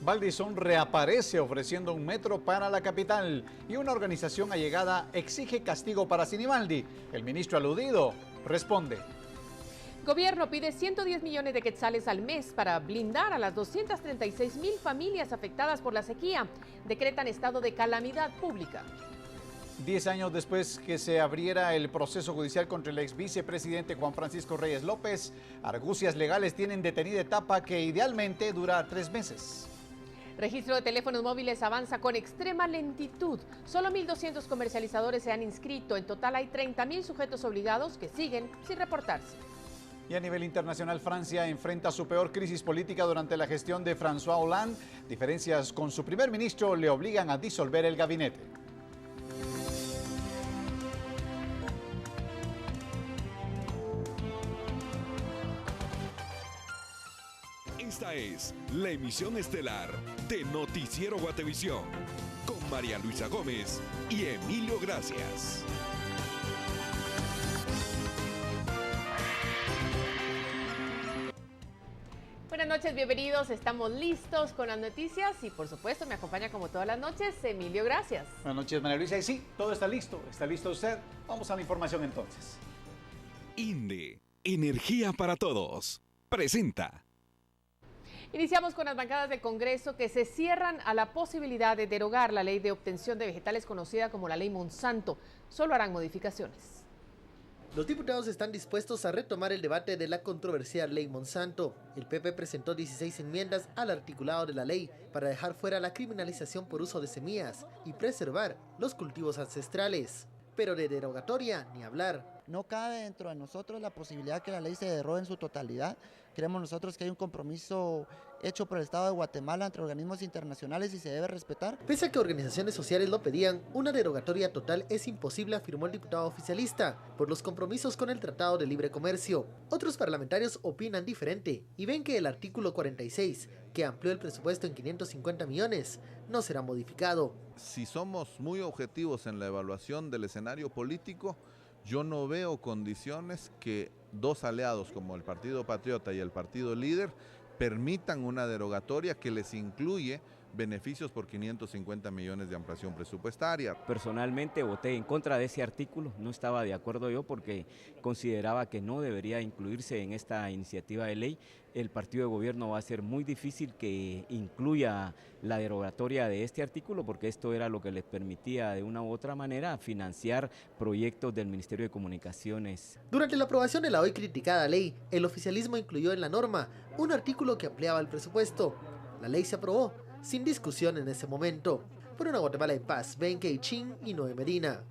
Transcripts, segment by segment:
Valdizón reaparece ofreciendo un metro para la capital y una organización allegada exige castigo para Sinibaldi. El ministro aludido responde. Gobierno pide 110 millones de quetzales al mes para blindar a las 236,000 familias afectadas por la sequía. Decretan estado de calamidad pública. 10 años después que se abriera el proceso judicial contra el ex vicepresidente Juan Francisco Reyes López, argucias legales tienen detenida etapa que idealmente dura 3 meses. Registro de teléfonos móviles avanza con extrema lentitud. Solo 1.200 comercializadores se han inscrito. En total hay 30,000 sujetos obligados que siguen sin reportarse. Y a nivel internacional, Francia enfrenta su peor crisis política durante la gestión de François Hollande. Diferencias con su primer ministro le obligan a disolver el gabinete. Esta es la emisión estelar de Noticiero Guatevisión con María Luisa Gómez y Emilio Gracias. Buenas noches, bienvenidos. Estamos listos con las noticias y por supuesto me acompaña como todas las noches Emilio Gracias. Buenas noches, María Luisa. Y sí, todo está listo. ¿Está listo usted? Vamos a la información entonces. INDE, Energía para Todos, presenta. Iniciamos con las bancadas del Congreso que se cierran a la posibilidad de derogar la ley de obtención de vegetales conocida como la ley Monsanto. Solo harán modificaciones. Los diputados están dispuestos a retomar el debate de la controversial ley Monsanto. El PP presentó 16 enmiendas al articulado de la ley para dejar fuera la criminalización por uso de semillas y preservar los cultivos ancestrales. Pero de derogatoria ni hablar. No cabe dentro de nosotros la posibilidad que la ley se derogue en su totalidad. Creemos nosotros que hay un compromiso hecho por el Estado de Guatemala entre organismos internacionales y se debe respetar. Pese a que organizaciones sociales lo pedían, una derogatoria total es imposible, afirmó el diputado oficialista, por los compromisos con el Tratado de Libre Comercio. Otros parlamentarios opinan diferente y ven que el artículo 46, que amplió el presupuesto en 550 millones, no será modificado. Si somos muy objetivos en la evaluación del escenario político, yo no veo condiciones que dos aliados como el Partido Patriota y el Partido Líder permitan una derogatoria que les incluye beneficios por 550 millones de ampliación presupuestaria. Personalmente voté en contra de ese artículo, no estaba de acuerdo yo porque consideraba que no debería incluirse en esta iniciativa de ley. El partido de gobierno va a ser muy difícil que incluya la derogatoria de este artículo porque esto era lo que les permitía de una u otra manera financiar proyectos del Ministerio de Comunicaciones. Durante la aprobación de la hoy criticada ley, el oficialismo incluyó en la norma un artículo que ampliaba el presupuesto. La ley se aprobó sin discusión en ese momento. Por una Guatemala en paz, Ben Keichin y Noé Medina.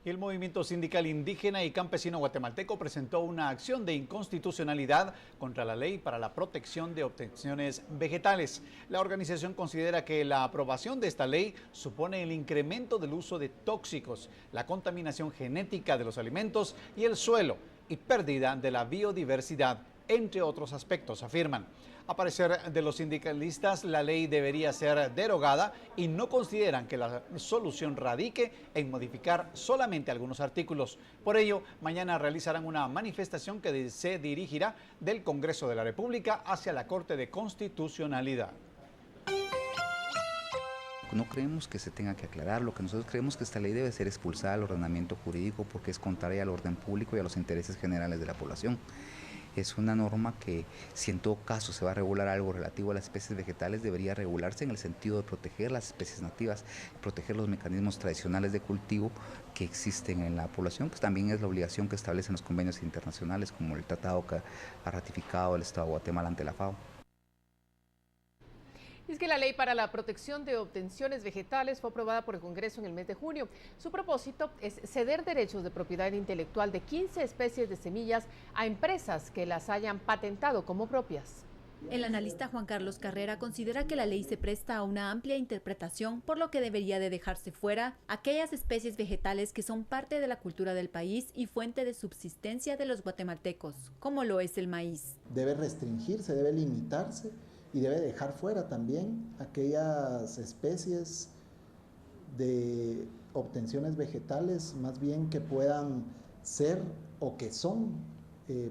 El movimiento sindical indígena y campesino guatemalteco presentó una acción de inconstitucionalidad contra la ley para la protección de obtenciones vegetales. La organización considera que la aprobación de esta ley supone el incremento del uso de tóxicos, la contaminación genética de los alimentos y el suelo y pérdida de la biodiversidad, entre otros aspectos, afirman. A parecer de los sindicalistas, la ley debería ser derogada y no consideran que la solución radique en modificar solamente algunos artículos. Por ello, mañana realizarán una manifestación que se dirigirá del Congreso de la República hacia la Corte de Constitucionalidad. No creemos que se tenga que aclarar, lo que nosotros creemos que esta ley debe ser expulsada del ordenamiento jurídico porque es contraria al orden público y a los intereses generales de la población. Es una norma que, si en todo caso se va a regular algo relativo a las especies vegetales, debería regularse en el sentido de proteger las especies nativas, proteger los mecanismos tradicionales de cultivo que existen en la población, que también es la obligación que establecen los convenios internacionales, como el tratado que ha ratificado el Estado de Guatemala ante la FAO. Es que la ley para la protección de obtenciones vegetales fue aprobada por el Congreso en el mes de junio. Su propósito es ceder derechos de propiedad intelectual de 15 especies de semillas a empresas que las hayan patentado como propias. El analista Juan Carlos Carrera considera que la ley se presta a una amplia interpretación, por lo que debería de dejarse fuera aquellas especies vegetales que son parte de la cultura del país y fuente de subsistencia de los guatemaltecos, como lo es el maíz. Debe restringirse, debe limitarse y debe dejar fuera también aquellas especies de obtenciones vegetales, más bien que puedan ser o que son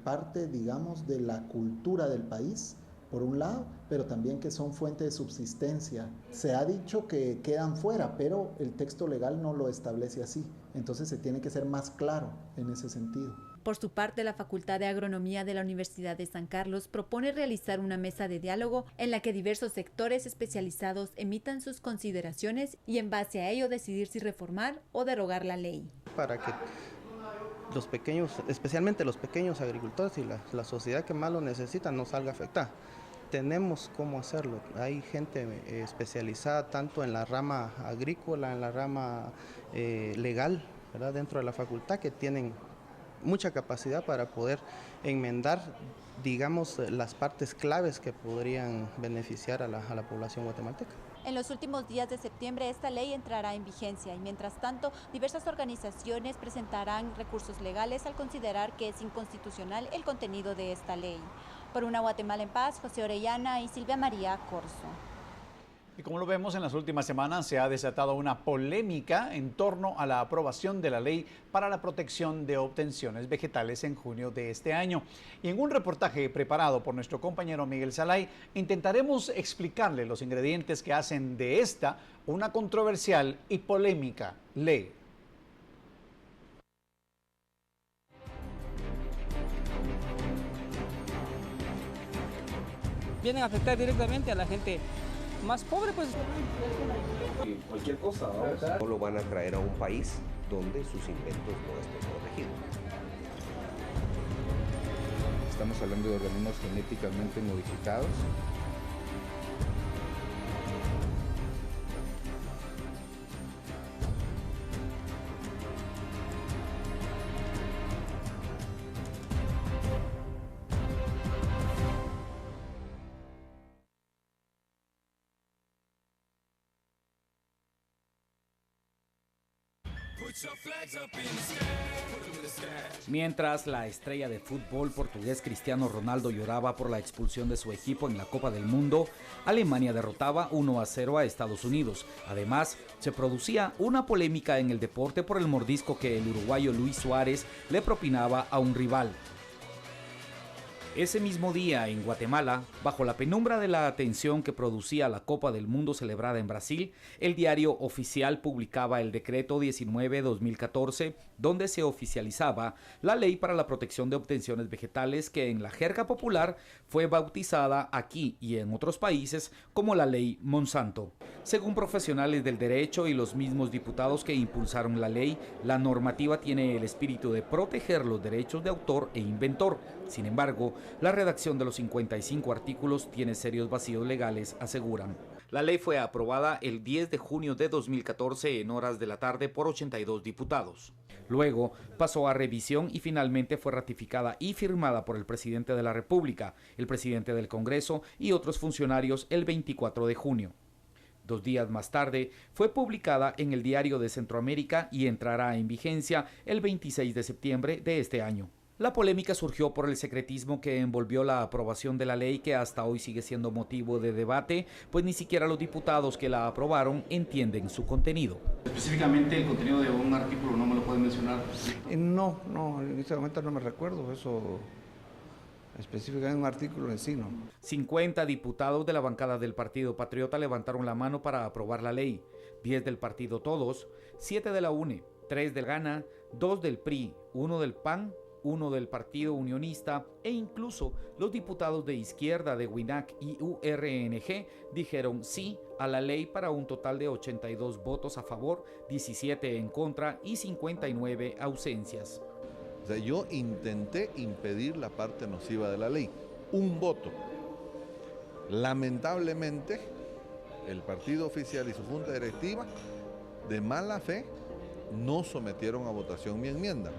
parte, digamos, de la cultura del país, por un lado, pero también que son fuente de subsistencia. Se ha dicho que quedan fuera, pero el texto legal no lo establece así. Entonces se tiene que ser más claro en ese sentido. Por su parte, la Facultad de Agronomía de la Universidad de San Carlos propone realizar una mesa de diálogo en la que diversos sectores especializados emitan sus consideraciones y en base a ello decidir si reformar o derogar la ley. Para que los pequeños, especialmente los pequeños agricultores y la sociedad que más lo necesita no salga afectada. Tenemos cómo hacerlo. Hay gente especializada tanto en la rama agrícola, en la rama legal, ¿verdad? Dentro de la facultad, que tienen mucha capacidad para poder enmendar, digamos, las partes claves que podrían beneficiar a la población guatemalteca. En los últimos días de septiembre esta ley entrará en vigencia y mientras tanto diversas organizaciones presentarán recursos legales al considerar que es inconstitucional el contenido de esta ley. Por una Guatemala en paz, José Orellana y Silvia María Corzo. Y como lo vemos, en las últimas semanas se ha desatado una polémica en torno a la aprobación de la ley para la protección de obtenciones vegetales en junio de este año. Y en un reportaje preparado por nuestro compañero Miguel Salay, intentaremos explicarle los ingredientes que hacen de esta una controversial y polémica ley. Vienen a afectar directamente a la gente más pobre, pues. Cualquier cosa, vamos. No lo van a traer a un país donde sus inventos no estén protegidos. Estamos hablando de organismos genéticamente modificados. Mientras la estrella de fútbol portugués Cristiano Ronaldo lloraba por la expulsión de su equipo en la Copa del Mundo, Alemania derrotaba 1-0 a Estados Unidos. Además, se producía una polémica en el deporte por el mordisco que el uruguayo Luis Suárez le propinaba a un rival. Ese mismo día, en Guatemala, bajo la penumbra de la atención que producía la Copa del Mundo celebrada en Brasil, el diario oficial publicaba el decreto 19/2014, donde se oficializaba la ley para la protección de obtenciones vegetales que en la jerga popular fue bautizada aquí y en otros países como la ley Monsanto. Según profesionales del derecho y los mismos diputados que impulsaron la ley, la normativa tiene el espíritu de proteger los derechos de autor e inventor. Sin embargo, la redacción de los 55 artículos tiene serios vacíos legales, aseguran. La ley fue aprobada el 10 de junio de 2014 en horas de la tarde por 82 diputados. Luego pasó a revisión y finalmente fue ratificada y firmada por el presidente de la República, el presidente del Congreso y otros funcionarios el 24 de junio. 2 días más tarde fue publicada en el Diario de Centroamérica y entrará en vigencia el 26 de septiembre de este año. La polémica surgió por el secretismo que envolvió la aprobación de la ley, que hasta hoy sigue siendo motivo de debate, pues ni siquiera los diputados que la aprobaron entienden su contenido. Específicamente el contenido de un artículo, ¿no me lo pueden mencionar? No, en este momento no me recuerdo eso. Específicamente un artículo en sí, ¿no? 50 diputados de la bancada del Partido Patriota levantaron la mano para aprobar la ley. 10 del partido Todos, 7 de la UNE, 3 del GANA, 2 del PRI, 1 del PAN, 1 del Partido Unionista e incluso los diputados de izquierda de WINAC y URNG dijeron sí a la ley para un total de 82 votos a favor, 17 en contra y 59 ausencias. O sea, yo intenté impedir la parte nociva de la ley, un voto. Lamentablemente, el partido oficial y su junta directiva, de mala fe, no sometieron a votación mi enmienda.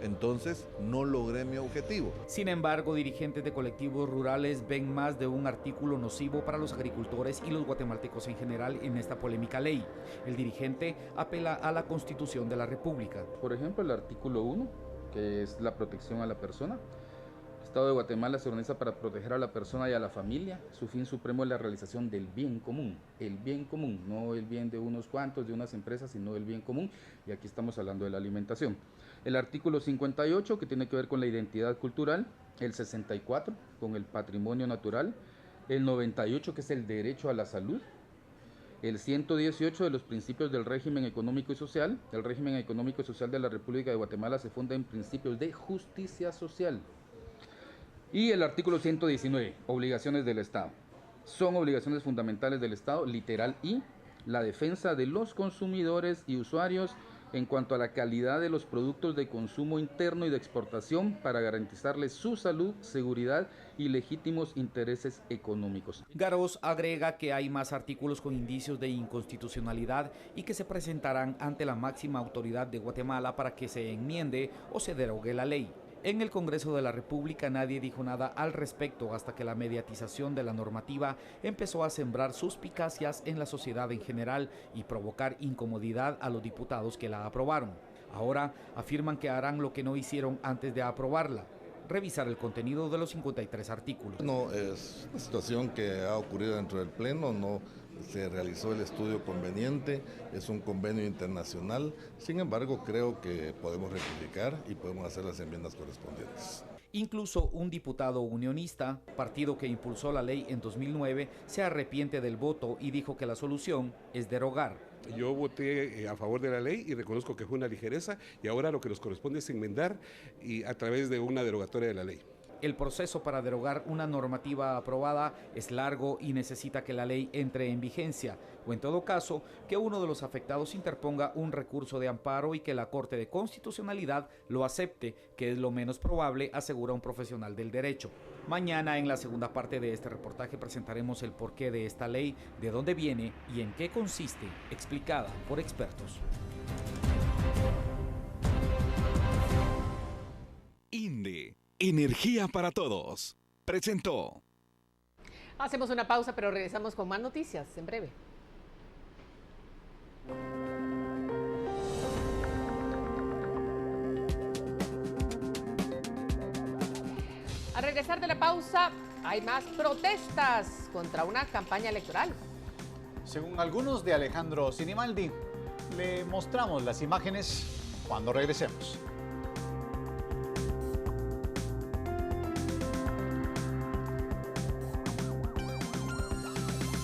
Entonces no logré mi objetivo. Sin embargo, dirigentes de colectivos rurales ven más de un artículo nocivo para los agricultores y los guatemaltecos en general en esta polémica ley. El dirigente apela a la Constitución de la República. Por ejemplo, el artículo 1, que es la protección a la persona. El Estado de Guatemala se organiza para proteger a la persona y a la familia. Su fin supremo es la realización del bien común. El bien común, no el bien de unos cuantos, de unas empresas, sino el bien común. Y aquí estamos hablando de la alimentación. El artículo 58, que tiene que ver con la identidad cultural. El 64, con el patrimonio natural. el 98, que es el derecho a la salud, el 118 de los principios del régimen económico y social. El régimen económico y social de la República de Guatemala se funda en principios de justicia social. Y el artículo 119, obligaciones del Estado. Son obligaciones fundamentales del Estado, literal I, la defensa de los consumidores y usuarios en cuanto a la calidad de los productos de consumo interno y de exportación para garantizarles su salud, seguridad y legítimos intereses económicos. Garós agrega que hay más artículos con indicios de inconstitucionalidad y que se presentarán ante la máxima autoridad de Guatemala para que se enmiende o se derogue la ley. En el Congreso de la República nadie dijo nada al respecto hasta que la mediatización de la normativa empezó a sembrar suspicacias en la sociedad en general y provocar incomodidad a los diputados que la aprobaron. Ahora afirman que harán lo que no hicieron antes de aprobarla: revisar el contenido de los 53 artículos. No es una situación que ha ocurrido dentro del Pleno, no se realizó el estudio conveniente, es un convenio internacional, sin embargo creo que podemos rectificar y podemos hacer las enmiendas correspondientes. Incluso un diputado unionista, partido que impulsó la ley en 2009, se arrepiente del voto y dijo que la solución es derogar. Yo voté a favor de la ley y reconozco que fue una ligereza, y ahora lo que nos corresponde es enmendar y a través de una derogatoria de la ley. El proceso para derogar una normativa aprobada es largo y necesita que la ley entre en vigencia, o en todo caso, que uno de los afectados interponga un recurso de amparo y que la Corte de Constitucionalidad lo acepte, que es lo menos probable, asegura un profesional del derecho. Mañana, en la segunda parte de este reportaje, presentaremos el porqué de esta ley, de dónde viene y en qué consiste, explicada por expertos. INDE, Energía para Todos, presentó. Hacemos una pausa, pero regresamos con más noticias en breve. Al regresar de la pausa, hay más protestas contra una campaña electoral. Según algunos de Alejandro Sinibaldi, le mostramos las imágenes cuando regresemos.